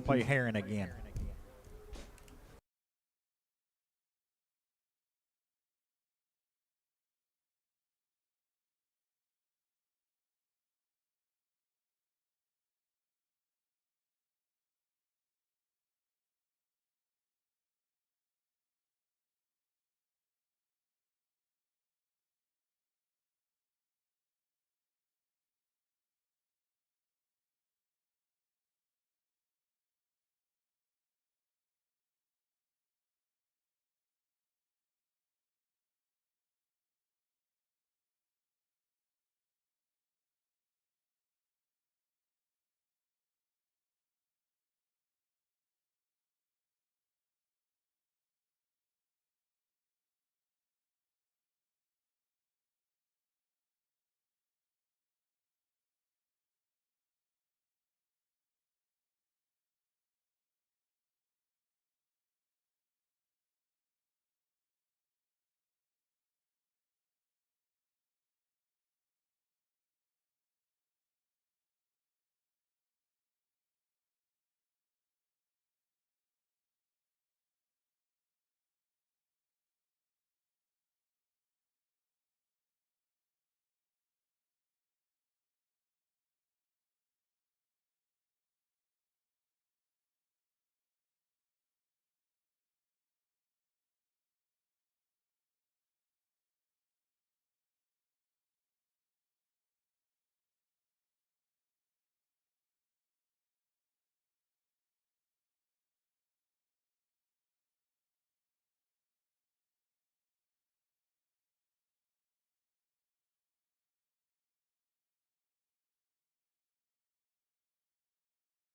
Play Heron again.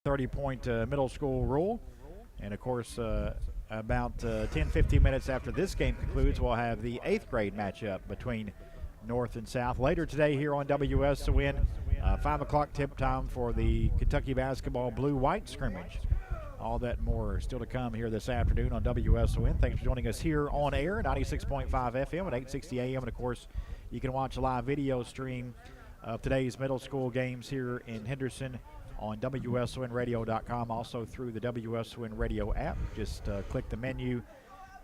.30 middle school rule. And of course, about 10-15 minutes after this game concludes, we'll have the 8th grade matchup between North and South. Later today here on WSON, 5 o'clock tip time for the Kentucky basketball blue-white scrimmage. All that more still to come here this afternoon on WSON. Thanks for joining us here on air, 96.5 FM at 860 AM. And of course, you can watch a live video stream of today's middle school games here in Henderson on WSONradio.com, also through the WSON Radio app. Just click the menu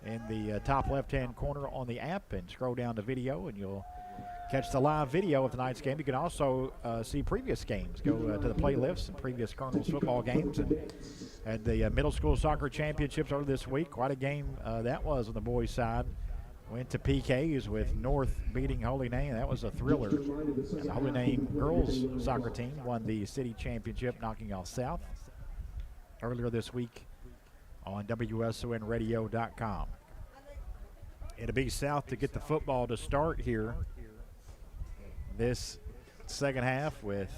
in the top left-hand corner on the app and scroll down to video, and you'll catch the live video of tonight's game. You can also see previous games. Go to the playlists and previous Colonels football games. And the middle school soccer championships earlier this week. Quite a game that was on the boys' side. Went to PKs with North beating Holy Name. That was a thriller. And the Holy Name girls soccer team won the city championship, knocking off South earlier this week on WSONradio.com. It'll be South to get the football to start here this second half, with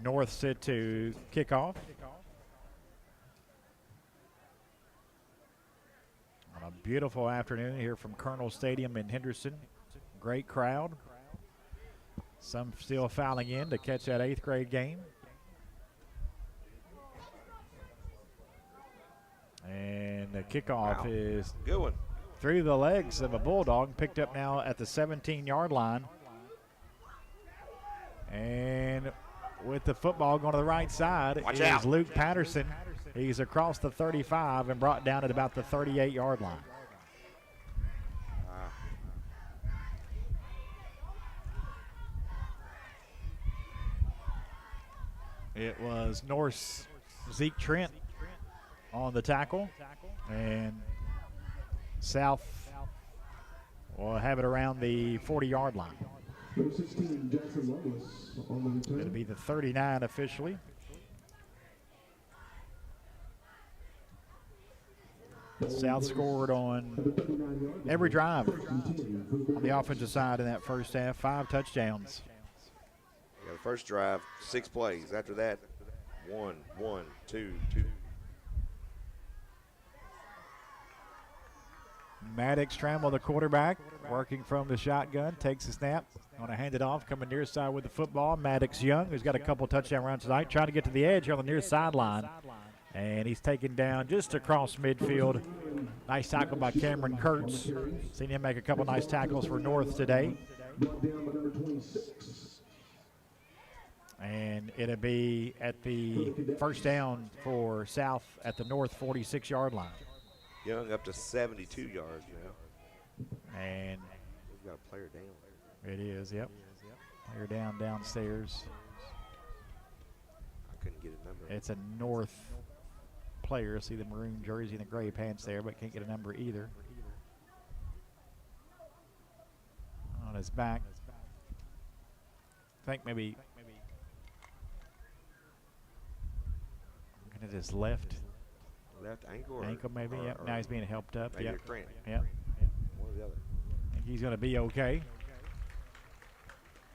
North set to kick off. On a beautiful afternoon here from Colonel Stadium in Henderson. Great crowd. Some still filing in to catch that 8th grade game. And the kickoff is good one. Through the legs of a Bulldog, picked up now at the 17-yard line. And with the football going to the right side is Luke Patterson. He's across the 35 and brought down at about the 38-yard line. It was North's Zeke Trent on the tackle, and South will have it around the 40-yard line. It'll be the 39 officially. South scored on every drive on the offensive side in that first half, 5 touchdowns. Yeah, the first drive, 6 plays. After that, 1, 1, 2, 2. Maddox Trammell, the quarterback, working from the shotgun, takes the snap. Going to hand it off, coming near side with the football. Maddox Young, who's got a couple touchdown runs tonight, trying to get to the edge here on the near sideline. And he's taken down just across midfield. Nice tackle by Cameron Kurtz. Seen him make a couple nice tackles for North today. And it'll be at the first down for South at the North 46-yard line. Young up to 72 yards now. And we've got a player down. It is, yep. Player down downstairs. I couldn't get a number. It's a North player. See the maroon jersey and the gray pants there, but can't get a number either. On his back. I think maybe looking at his left ankle? Ankle maybe, yep. Now he's being helped up. Maybe Yep. a cramp. Yep. One or the other. I think he's going to be okay.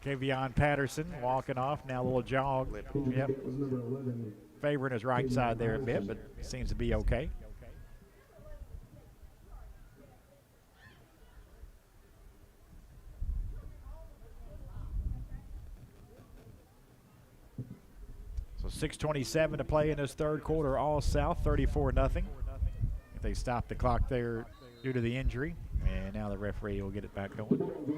Kavion Patterson walking off. Now a little jog. Yep. Favoring his right side there a bit, but seems to be okay. So 6:27 to play in this third quarter. All South 34-0. If they stop the clock there due to the injury, and now the referee will get it back going.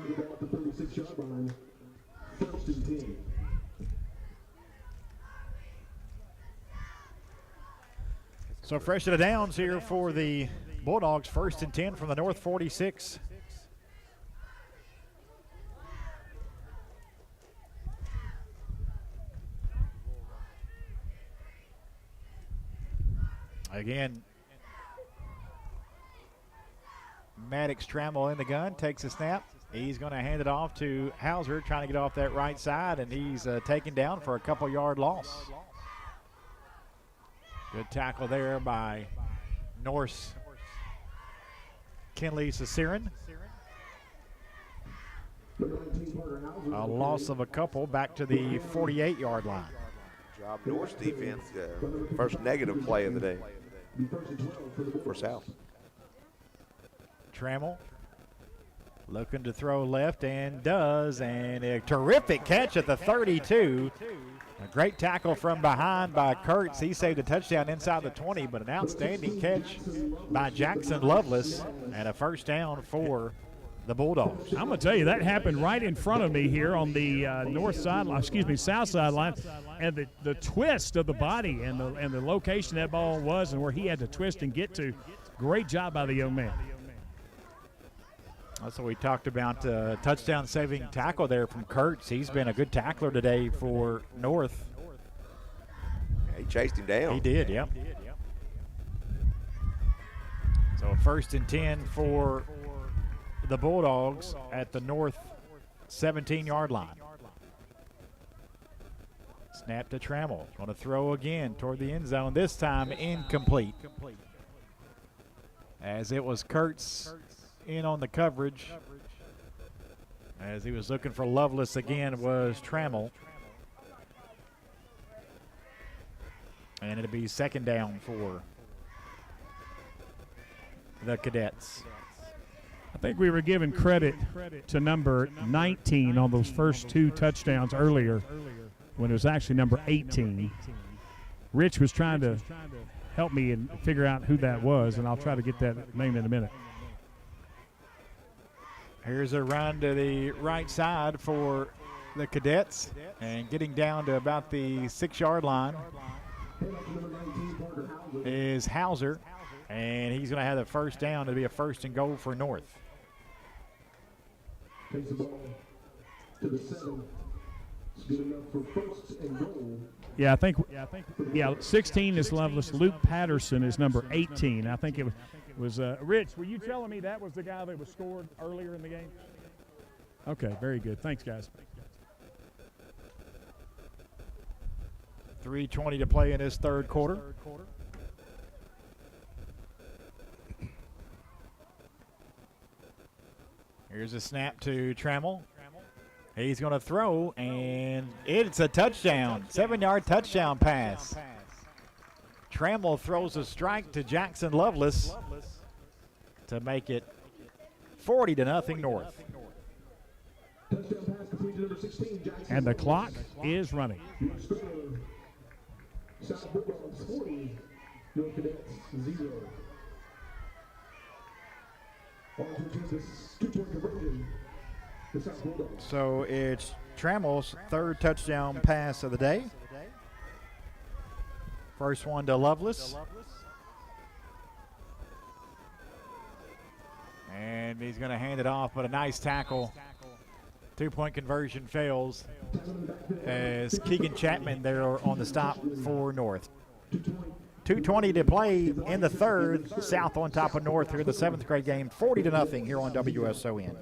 So fresh to the downs here for the Bulldogs. 1st and 10 from the North 46. Again, Maddox Trammell in the gun, takes a snap. He's going to hand it off to Hauser, trying to get off that right side, and he's taken down for a couple-yard loss. Good tackle there by Norse Kinley Cicirin. A loss of a couple back to the 48-yard line. Job Norse defense, first negative play of the day for South. Trammell looking to throw left and does, and a terrific catch at the 32. A great tackle from behind by Kurtz. He saved a touchdown inside the 20, but an outstanding catch by Jackson Lovelace and a first down for the Bulldogs. I'm going to tell you, that happened right in front of me here on the south sideline, and the twist of the body and the location that ball was and where he had to twist and get to. Great job by the young man. That's what we talked about, touchdown-saving tackle there from Kurtz. He's been a good tackler today for North. Yeah, he chased him down. He did, yep. So 1st and 10 for the Bulldogs at the North 17-yard line. Snap to Trammell. Going to throw again toward the end zone. This time incomplete. As it was Kurtz in on the coverage. As he was looking for Lovelace again was Trammell. And it'll be second down for the Cadets. I think we were giving credit to number 19 on those first two touchdowns earlier when it was actually number 18. Rich was trying to help me and figure out who that was, and I'll try to get that name in a minute. Here's a run to the right side for the Cadets, and getting down to about the 6-yard line is Hauser, and he's going to have the first down. It'll be a 1st and goal for North. Takes the ball to the 7. It's good enough for 1st and goal. Yeah, I think 16 is Lovelace. Luke Patterson is number 18. I think it was Rich, were you telling me that was the guy that was scored earlier in the game? Okay, very good. Thanks, guys. 3:20 to play in this third quarter. Here's a snap to Trammell. He's going to throw, and it's a touchdown. 7-yard touchdown pass. Trammell throws a strike to Jackson Lovelace to make it 40-0 North. And the clock is running. South Bulldogs 40, North Cadets 0. So it's Trammell's third touchdown pass of the day. First one to Lovelace. And he's going to hand it off, but a nice tackle. 2-point conversion fails as Keegan Chapman there on the stop for North. 2:20 to play in the third. South on top of North here in the 7th grade game, 40-0 here on WSON.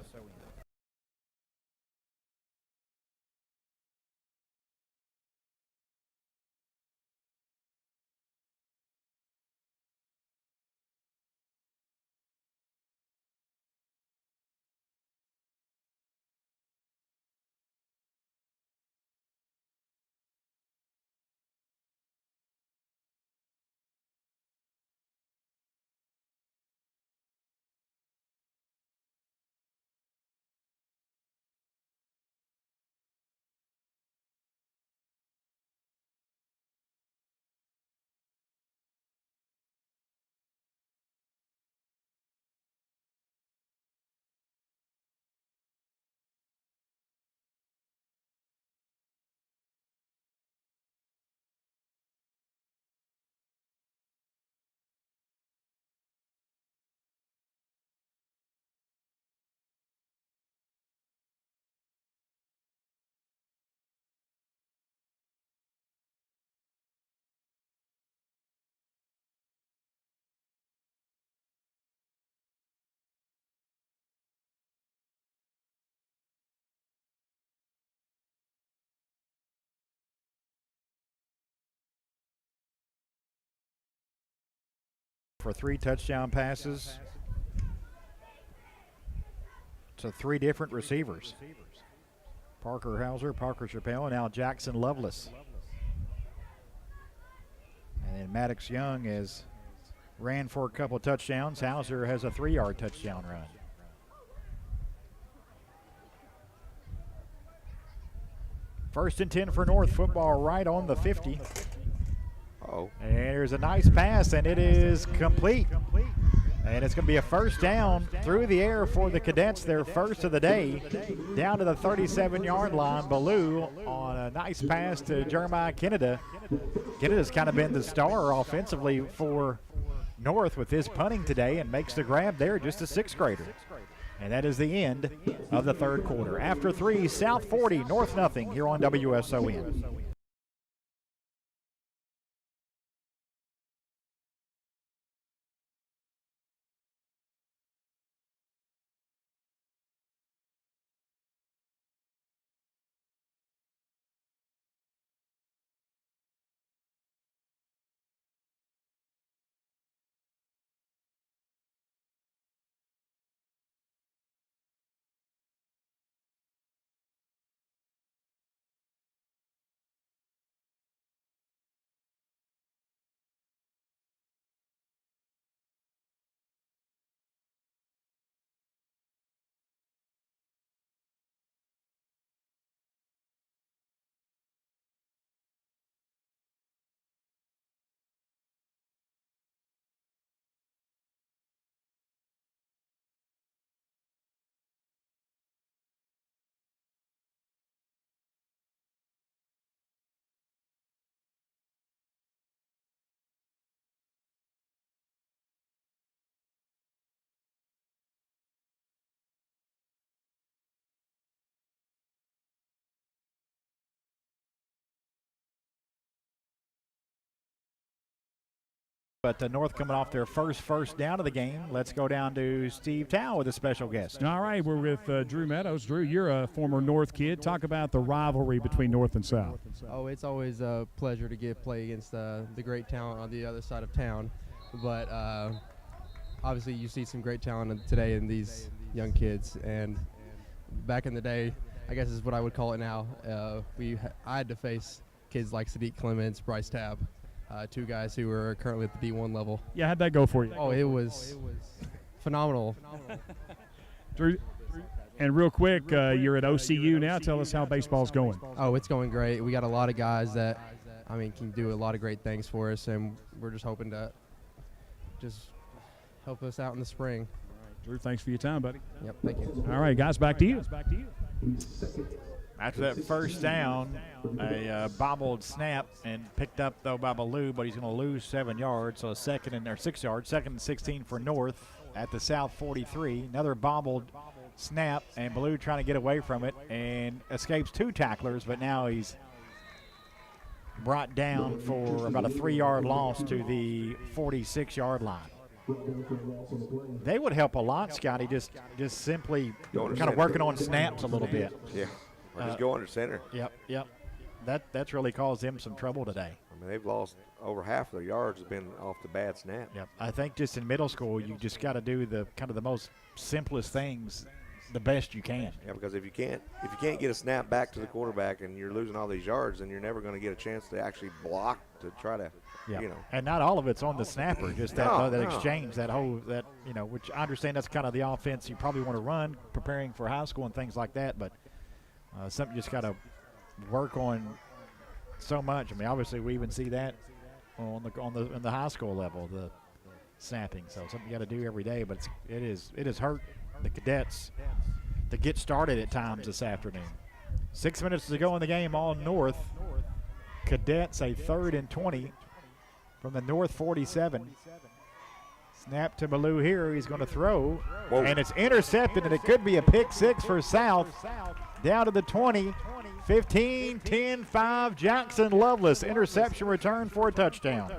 For 3 touchdown passes to 3 different receivers. Parker Hauser, Parker Chappelle, and now Jackson Lovelace. And then Maddox Young has ran for a couple of touchdowns. Hauser has a 3-yard touchdown run. First and 10 for North, football right on the 50. And there's a nice pass, and it is complete. And it's going to be a first down through the air for the Cadets, their first of the day, down to the 37-yard line. Ballou on a nice pass to Jeremiah Kennedy. Kennedy's kind of been the star offensively for North with his punting today and makes the grab there, just a 6th grader. And that is the end of the third quarter. After 3, South 40, North nothing here on WSON. But North coming off their first down of the game. Let's go down to Steve Tao with a special guest. All right, we're with Drew Meadows. Drew, you're a former North kid. Talk about the rivalry between North and South. Oh, it's always a pleasure to play against the great talent on the other side of town. But obviously you see some great talent today in these young kids. And back in the day, I guess is what I would call it now, I had to face kids like Sadiq Clements, Bryce Tabb. 2 guys who are currently at the D1 level. Yeah, how'd that go for you? Oh, it was phenomenal. Drew, and real quick, you're at OCU now. Tell us how baseball's going. Oh, it's going great. We got a lot of guys that, can do a lot of great things for us, and we're just hoping to just help us out in the spring. Drew, thanks for your time, buddy. Yep, thank you. All right, guys, back to you. After that first down, a bobbled snap and picked up though by Ballou, but he's going to lose 7 yards, so 6 yards, second and 16 for North at the South 43. Another bobbled snap, and Ballou trying to get away from it and escapes 2 tacklers, but now he's brought down for about a 3-yard loss to the 46-yard line. They would help a lot, Scotty, just simply kind of working on snaps a little bit. Yeah, or just go under center. Yep. That's really caused them some trouble today. I mean, they've lost over half of their yards has been off the bad snap. Yep. I think just in middle school, you just got to do the kind of the most simplest things the best you can. Yeah, because if you can't get a snap back to the quarterback and you're losing all these yards, then you're never going to get a chance to actually block to try to, you know. And not all of it's on the snapper, just that exchange, which I understand that's kind of the offense you probably want to run, preparing for high school and things like that. But something you just got to work on so much. I mean, obviously we even see that on the high school level, the snapping. So something you got to do every day. But it has hurt the Cadets to get started at times this afternoon. 6 minutes to go in the game, all North. Cadets a 3rd and 20 from the North 47. Snap to Ballou here. He's going to throw. Whoa. And it's intercepted, and it could be a pick 6 for South. Down to the 20, 15, 10, 5. Jackson Lovelace, interception return for a touchdown.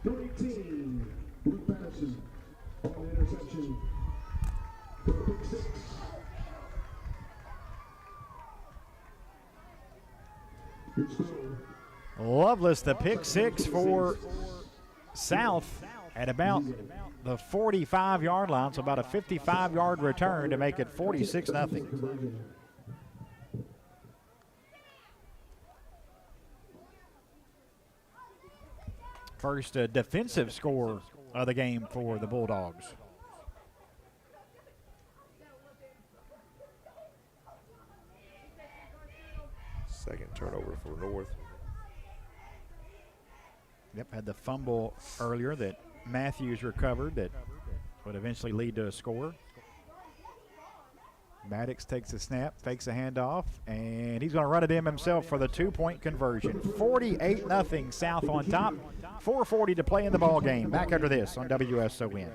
18, Luke Patterson on the interception for a pick 6. Lovelace, the pick 6 for South at about the 45-yard line, so about a 55-yard return to make it 46-0. First defensive score of the game for the Bulldogs. Second turnover for North. Yep, had the fumble earlier that Matthews recovered that would eventually lead to a score. Maddox takes a snap, fakes a handoff, and he's going to run it in himself for the 2-point conversion. 48-0 South on top. 4:40 to play in the ball game. Back after this on WSON.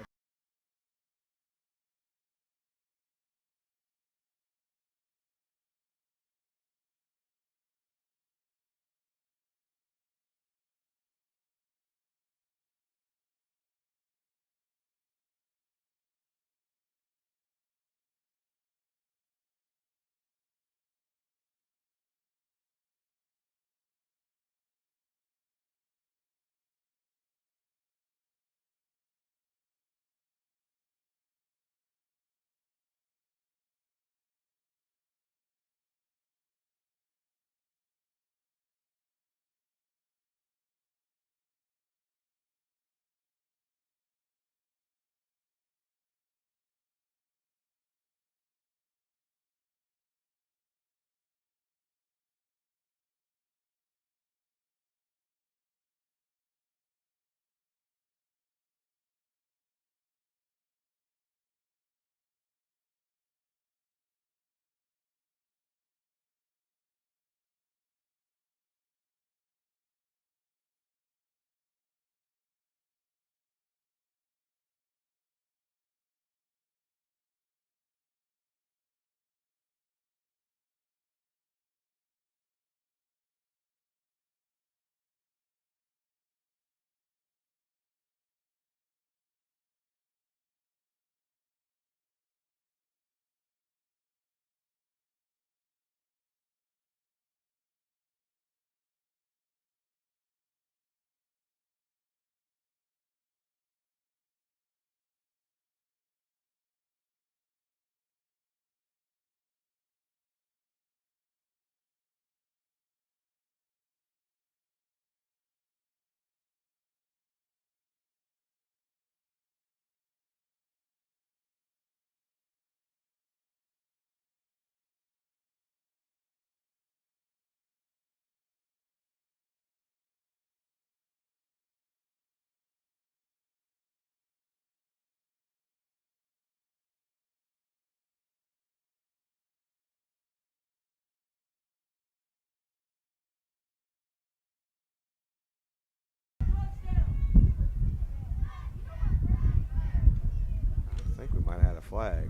flag.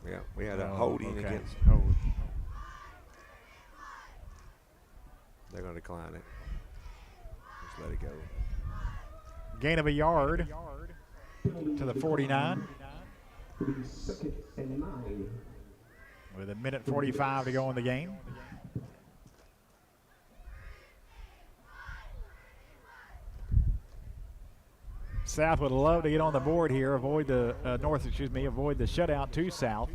Yeah, we had a holding okay. against. Hold. They're going to decline it. Just let it go. Gain of a yard to the 49 will be 2nd and 9. with a minute 45 to go in the game. South would love to get on the board here, avoid the avoid the shutout to South.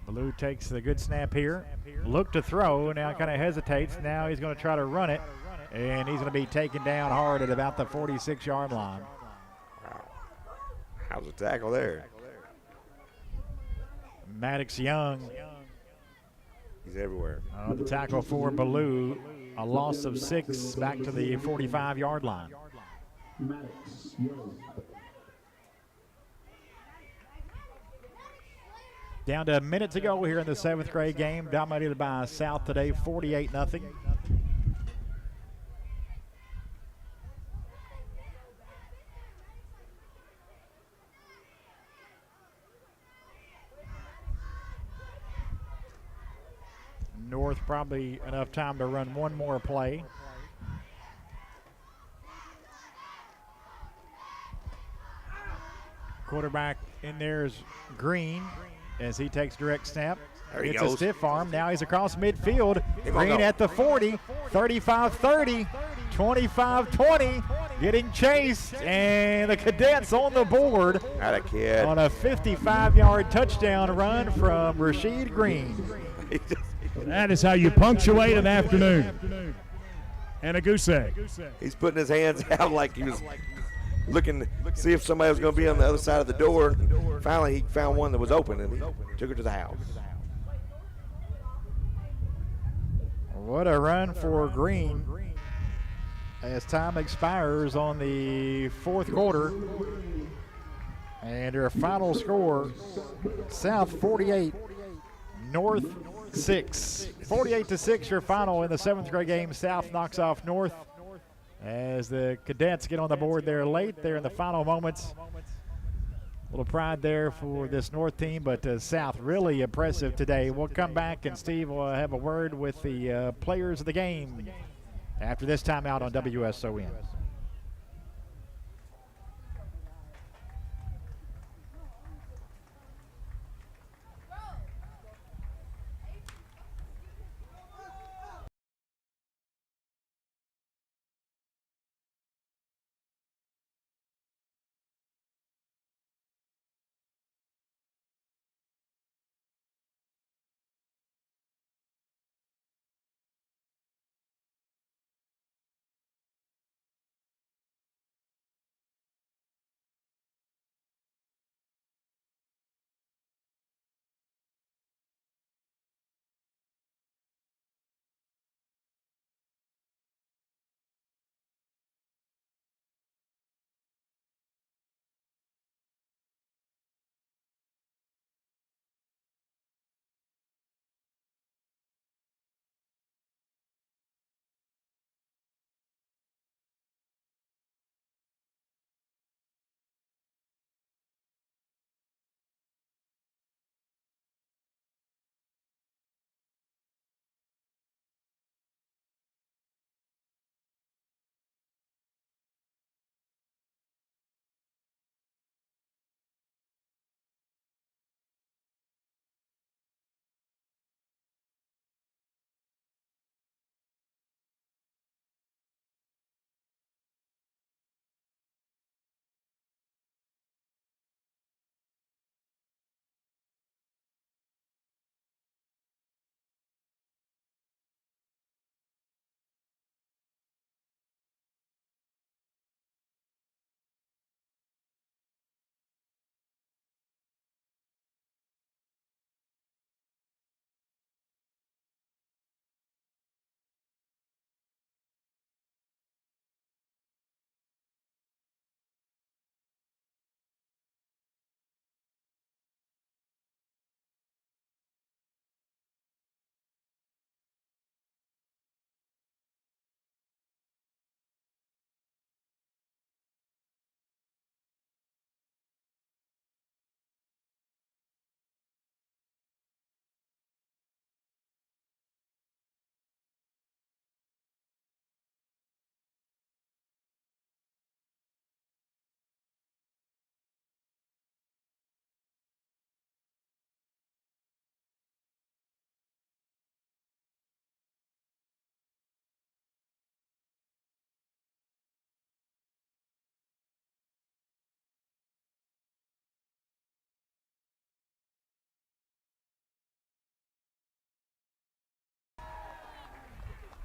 Ballou takes the good snap here. Look to throw, now kind of hesitates. Now he's going to try to run it, and he's going to be taken down hard at about the 46-yard line. Wow. How's the tackle there? Maddox Young, He's everywhere. the tackle for Ballou, a loss of 6 back to the 45-yard line. Maddox Young. Down to a minute to go here in the 7th grade game, dominated by South today, 48-0. North probably enough time to run one more play. Quarterback in there is Green as he takes direct snap. There he It's goes. a stiff arm. Now he's across midfield. Come on, Green go. at the 40, 35-30, 25-20, getting chased, and the Cadets on the board Had a kid. on a 55-yard touchdown run from Rasheed Green. He just- That is how you punctuate an afternoon. And a goose egg. He's putting his hands out like he was looking to see if somebody was going to be on the other side of the door. Finally, he found one that was open, and he took her to the house. What a run for Green as time expires on the 4th quarter. And their final score, South 48, North 6. 48-6 your final in the 7th grade game. South knocks off North as the Cadets get on the board there late there in the final moments. A little pride there for this North team, but South really impressive today. We'll come back and Steve will have a word with the players of the game after this timeout on WSON.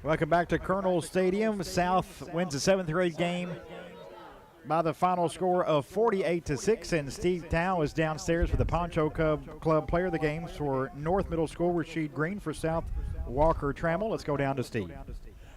Welcome back to Colonel Stadium. South wins the 7th grade game by the final score of 48-6, and Steve Tao is downstairs for the Poncho Club player of the game for North Middle School, Rasheed Green. For South, Walker Trammell. Let's go down to Steve.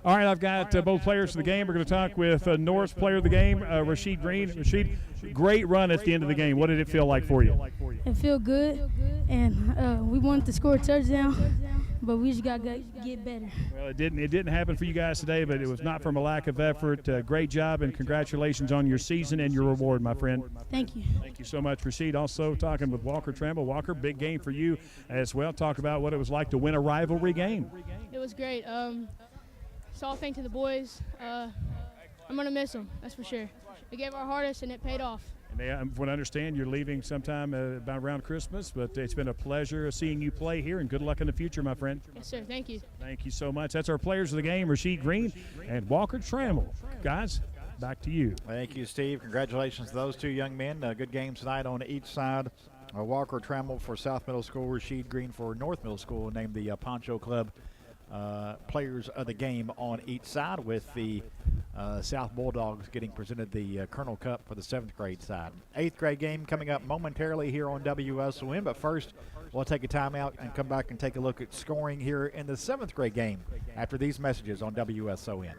All right, I've got both players of the game. We're going to talk with North's player of the game, Rasheed Green. Rasheed, great run at the end of the game. What did it feel like for you? It felt good, and we wanted to score a touchdown, but we just got to get better. Well, it didn't happen for you guys today, but it was not from a lack of effort. Great job, and congratulations on your season and your reward, my friend. Thank you. Thank you so much, Rasheed. Also talking with Walker Trammell. Walker, big game for you as well. Talk about what it was like to win a rivalry game. It was great. So all thanks to the boys. I'm going to miss them, that's for sure. We gave our hardest, and it paid off. And from what I understand, you're leaving sometime about around Christmas, but it's been a pleasure seeing you play here, and good luck in the future, my friend. Yes, sir. Thank you. Thank you so much. That's our players of the game, Rasheed Green and Walker Trammell. Guys, back to you. Thank you, Steve. Congratulations to those two young men. Good games tonight on each side. Walker Trammell for South Middle School, Rasheed Green for North Middle School, named the Poncho Club players of the game on each side, with the South Bulldogs getting presented the Colonel Cup for the 7th grade side. 8th grade game coming up momentarily here on WSON, but first we'll take a timeout and come back and take a look at scoring here in the 7th grade game after these messages on WSON.